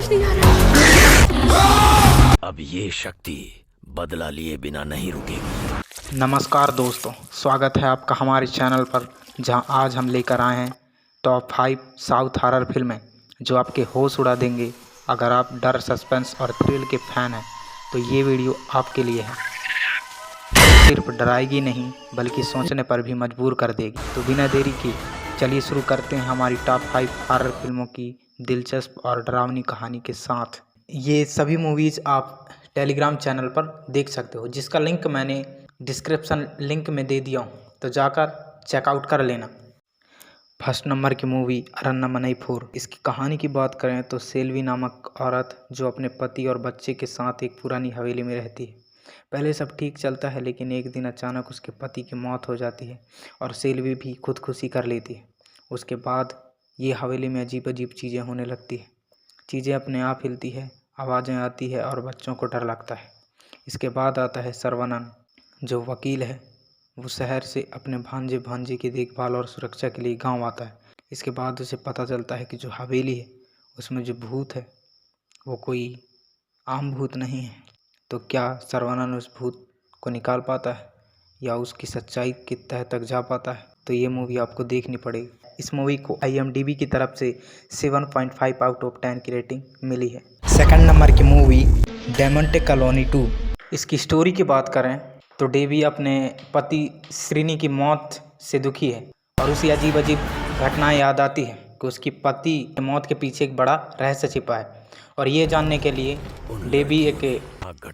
समझ नहीं आ रहा। अब ये शक्ति बदला लिए बिना नहीं रुकेगी। नमस्कार दोस्तों, स्वागत है आपका हमारे चैनल पर, जहां आज हम लेकर आए हैं टॉप 5 साउथ हॉरर फिल्में जो आपके होश उड़ा देंगे। अगर आप डर, सस्पेंस और थ्रिल के फैन हैं तो ये वीडियो आपके लिए है। सिर्फ डराएगी नहीं बल्कि सोचने पर भी मजबूर कर देगी। तो बिना देरी के चलिए शुरू करते हैं हमारी टॉप 5 हॉरर फिल्मों की दिलचस्प और डरावनी कहानी के साथ। ये सभी मूवीज़ आप टेलीग्राम चैनल पर देख सकते हो, जिसका लिंक मैंने डिस्क्रिप्शन लिंक में दे दिया हूँ, तो जाकर चेकआउट कर लेना। फर्स्ट नंबर की मूवी अरण्यमनईफोर। इसकी कहानी की बात करें तो सेल्वी नामक औरत जो अपने पति और बच्चे के साथ एक पुरानी हवेली में रहती है। पहले सब ठीक चलता है, लेकिन एक दिन अचानक उसके पति की मौत हो जाती है और सेल्वी भी खुदकुशी कर लेती है। उसके बाद ये हवेली में अजीब अजीब चीज़ें होने लगती है। चीज़ें अपने आप हिलती है, आवाज़ें आती है और बच्चों को डर लगता है। इसके बाद आता है सरवनन, जो वकील है। वो शहर से अपने भांजे की देखभाल और सुरक्षा के लिए गांव आता है। इसके बाद उसे पता चलता है कि जो हवेली है उसमें जो भूत है वो कोई आम भूत नहीं है। तो क्या सरवनन उस भूत को निकाल पाता है या उसकी सच्चाई की तह तक जा पाता है? तो ये मूवी आपको देखनी पड़ेगी। इस मूवी को IMDb की तरफ से 7.5 आउट ऑफ 10 की रेटिंग मिली है। सेकंड नंबर की मूवी डेमोंटे कॉलोनी 2। इसकी स्टोरी की बात करें तो डेवी अपने पति श्रीनी की मौत से दुखी है और उसे अजीब अजीब घटनाएं याद आती है कि उसकी पति की मौत के पीछे एक बड़ा रहस्य छिपा है। और ये जानने के लिए डेवी एक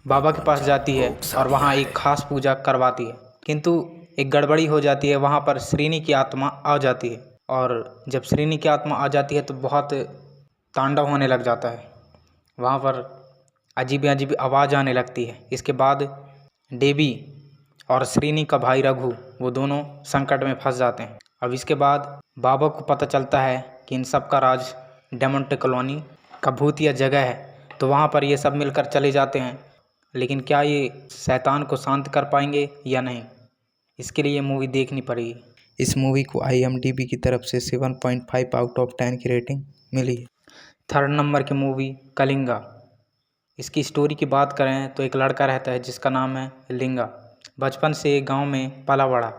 बाबा के पास जाती है और वहाँ एक खास पूजा करवाती है, किंतु एक गड़बड़ी हो जाती है। वहाँ पर श्रीनी की आत्मा आ जाती है और जब श्रीनी की आत्मा आ जाती है तो बहुत तांडव होने लग जाता है। वहाँ पर अजीब अजीब आवाज़ आने लगती है। इसके बाद डेवी और श्रीनी का भाई रघु वो दोनों संकट में फंस जाते हैं। अब इसके बाद बाबा को पता चलता है कि इन सब का राज डेमोंटे कॉलोनी का भूतिया जगह है, तो वहाँ पर ये सब मिलकर चले जाते हैं। लेकिन क्या ये शैतान को शांत कर पाएंगे या नहीं, इसके लिए ये मूवी देखनी पड़ेगी। इस मूवी को IMDb की तरफ से 7.5 आउट ऑफ 10 की रेटिंग मिली है। थर्ड नंबर की मूवी कलिंगा। इसकी स्टोरी की बात करें तो एक लड़का रहता है जिसका नाम है लिंगा। बचपन से गांव में पला बड़ा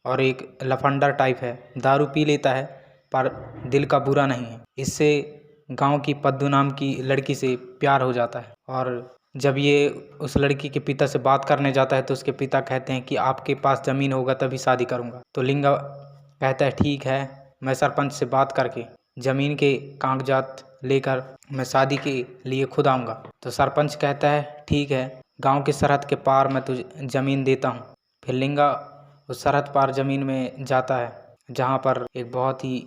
और एक लफंडर टाइप है। दारू पी लेता है पर दिल का बुरा नहीं है। इससे गांव की पद्दू नाम की लड़की से प्यार हो जाता है और जब ये उस लड़की के पिता से बात करने जाता है तो उसके पिता कहते हैं कि आपके पास ज़मीन होगा तभी शादी करूँगा। तो लिंगा कहता है ठीक है, मैं सरपंच से बात करके ज़मीन के कागजात लेकर मैं शादी के लिए खुद आऊँगा। तो सरपंच कहता है ठीक है, गांव की सरहद के पार मैं तुझे ज़मीन देता हूँ। फिर लिंगा उस सरहद पार ज़मीन में जाता है जहाँ पर एक बहुत ही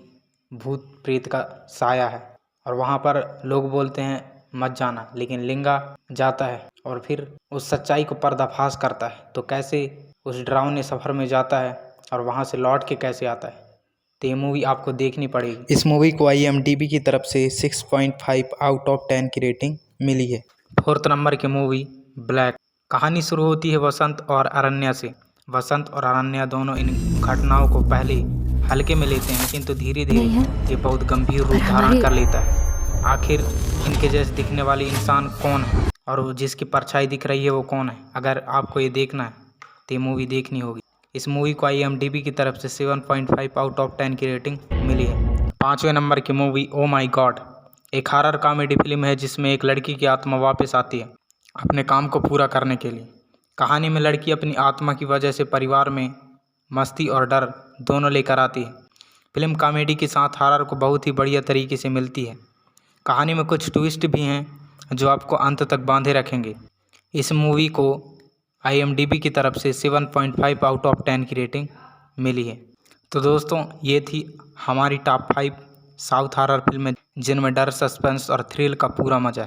भूत प्रेत का साया है और वहाँ पर लोग बोलते हैं मत जाना, लेकिन लिंगा जाता है और फिर उस सच्चाई को पर्दाफाश करता है। तो कैसे उस डरावने सफ़र में जाता है और वहाँ से लौट के कैसे आता है, तो ये मूवी आपको देखनी पड़ेगी। इस मूवी को IMDb की तरफ से 6.5 आउट ऑफ 10 की रेटिंग मिली है। फोर्थ नंबर की मूवी ब्लैक। कहानी शुरू होती है वसंत और अरण्या से। वसंत और अरण्या दोनों इन घटनाओं को पहले हल्के में लेते हैं, किंतु धीरे धीरे ये बहुत गंभीर रूप धारण कर लेता है। आखिर इनके जैसे दिखने वाली इंसान कौन है और वो जिसकी परछाई दिख रही है वो कौन है? अगर आपको ये देखना है तो ये मूवी देखनी होगी। इस मूवी को IMDb की तरफ से 7.5 आउट ऑफ 10 की रेटिंग मिली है। पाँचवें नंबर की मूवी ओ माई गॉड। एक हॉरर कॉमेडी फिल्म है जिसमें एक लड़की की आत्मा वापस आती है अपने काम को पूरा करने के लिए। कहानी में लड़की अपनी आत्मा की वजह से परिवार में मस्ती और डर दोनों लेकर आती है। फिल्म कॉमेडी के साथ हॉरर को बहुत ही बढ़िया तरीके से मिलती है। कहानी में कुछ ट्विस्ट भी हैं जो आपको अंत तक बांधे रखेंगे। इस मूवी को IMDb की तरफ से 7.5 आउट ऑफ 10 की रेटिंग मिली है। तो दोस्तों, ये थी हमारी टॉप 5 साउथ हॉरर फिल्में जिनमें डर, सस्पेंस और थ्रिल का पूरा मज़ा है।